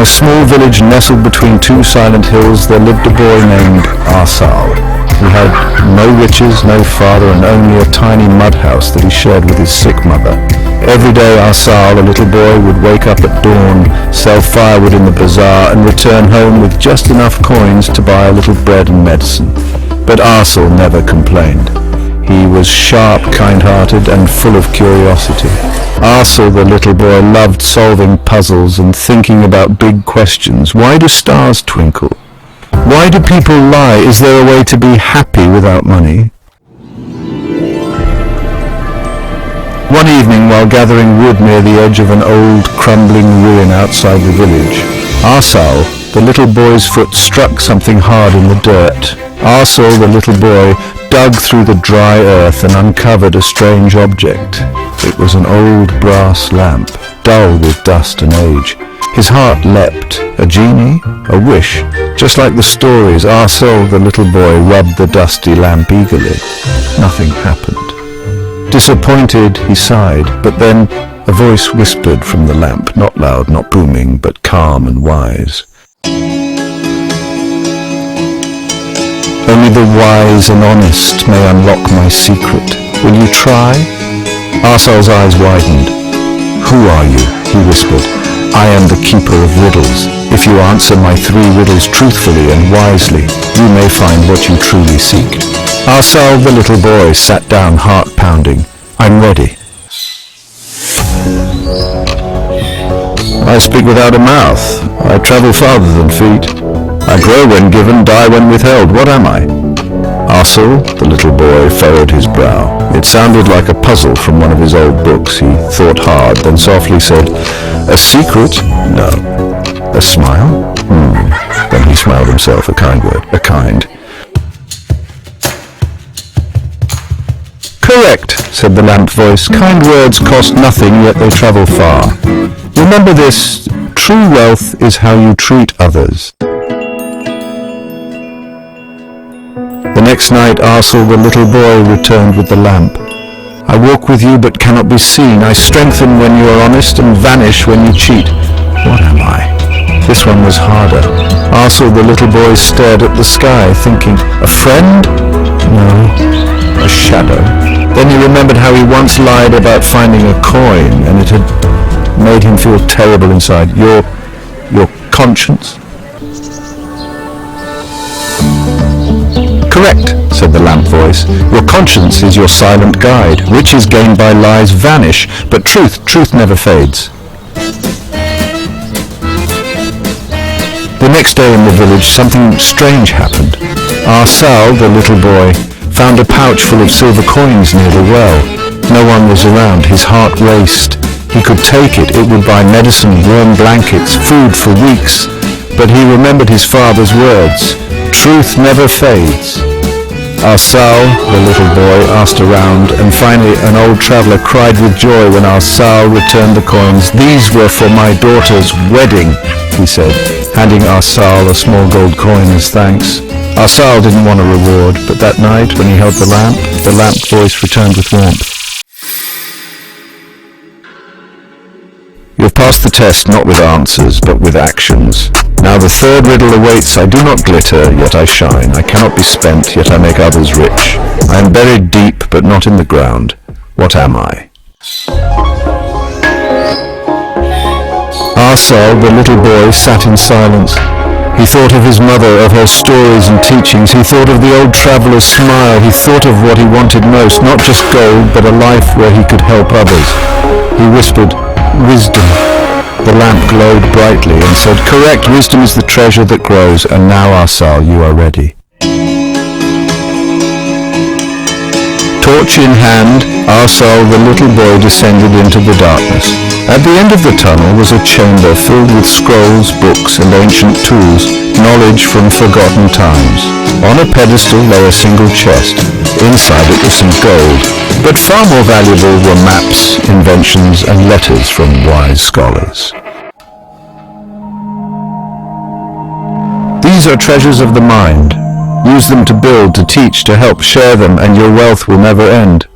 a small village nestled between two silent hills, there lived a boy named Arsal. He had no riches, no father, and only a tiny mud house that he shared with his sick mother. Every day Arsal, a little boy, would wake up at dawn, sell firewood in the bazaar, and return home with just enough coins to buy a little bread and medicine. But Arsal never complained. He was sharp, kind-hearted, and full of curiosity. Arsal, the little boy, loved solving puzzles and thinking about big questions. Why do stars twinkle? Why do people lie? Is there a way to be happy without money? One evening, while gathering wood near the edge of an old, crumbling ruin outside the village, Arsal, the little boy's foot, struck something hard in the dirt. Arsal, the little boy, dug through the dry earth and uncovered a strange object. It was an old brass lamp, dull with dust and age. His heart leapt. A genie? A wish? Just like the stories, Arsal, the little boy, rubbed the dusty lamp eagerly. Nothing happened. Disappointed, he sighed, but then a voice whispered from the lamp, not loud, not booming, but calm and wise. Only the wise and honest may unlock my secret. Will you try? Arsal's eyes widened. Who are you? He whispered. I am the Keeper of Riddles. If you answer my 3 riddles truthfully and wisely, you may find what you truly seek. Arsal, the little boy, sat down, heart pounding. I'm ready. I speak without a mouth. I travel farther than feet. I grow when given, die when withheld. What am I? Arsal, the little boy, furrowed his brow. It sounded like a puzzle from one of his old books. He thought hard, then softly said, a secret? No. A smile? Then he smiled himself, a kind word, a kind. Correct, said the lamp voice. Kind words cost nothing, yet they travel far. Remember this, true wealth is how you treat others. The next night, Arsal, the little boy, returned with the lamp. I walk with you but cannot be seen. I strengthen when you are honest and vanish when you cheat. What am I? This one was harder. Arsal, the little boy, stared at the sky, thinking, a friend? No, a shadow. Then he remembered how he once lied about finding a coin, and it had made him feel terrible inside. Your conscience? Correct, said the lamp voice. Your conscience is your silent guide. Riches gained by lies vanish, but truth never fades. The next day in the village, something strange happened. Arsal, the little boy, found a pouch full of silver coins near the well. No one was around. His heart raced. He could take it. It would buy medicine, warm blankets, food for weeks. But he remembered his father's words. Truth never fades. Arsal, the little boy, asked around, and finally an old traveller cried with joy when Arsal returned the coins. These were for my daughter's wedding, he said, handing Arsal a small gold coin as thanks. Arsal didn't want a reward, but that night, when he held the lamp voice returned with warmth. You have passed the test not with answers, but with actions. Now the third riddle awaits. I do not glitter, yet I shine. I cannot be spent, yet I make others rich. I am buried deep, but not in the ground. What am I? Arsal, the little boy, sat in silence. He thought of his mother, of her stories and teachings. He thought of the old traveller's smile. He thought of what he wanted most, not just gold, but a life where he could help others. He whispered, wisdom. The lamp glowed brightly and said, correct, wisdom is the treasure that grows, and now, Arsal, you are ready. Torch in hand, Arsal, the little boy, descended into the darkness. At the end of the tunnel was a chamber filled with scrolls, books, and ancient tools, knowledge from forgotten times. On a pedestal lay a single chest. Inside it was some gold, but far more valuable were maps, inventions, and letters from wise scholars. These are treasures of the mind. Use them to build, to teach, to help, share them, and your wealth will never end.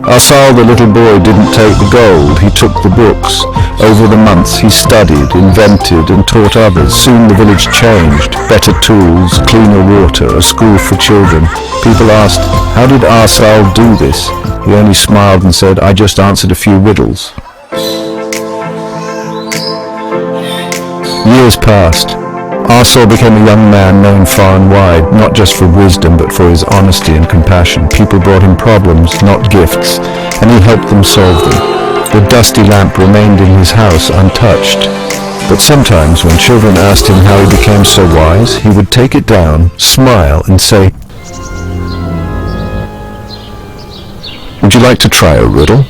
Arsal, the little boy, didn't take the gold, he took the books. Over the months he studied, invented and taught others. Soon the village changed. Better tools, cleaner water, a school for children. People asked, how did Arsal do this? He only smiled and said, I just answered a few riddles. Years passed. Arsal became a young man known far and wide, not just for wisdom but for his honesty and compassion. People brought him problems, not gifts, and he helped them solve them. The dusty lamp remained in his house untouched. But sometimes when children asked him how he became so wise, he would take it down, smile and say, would you like to try a riddle?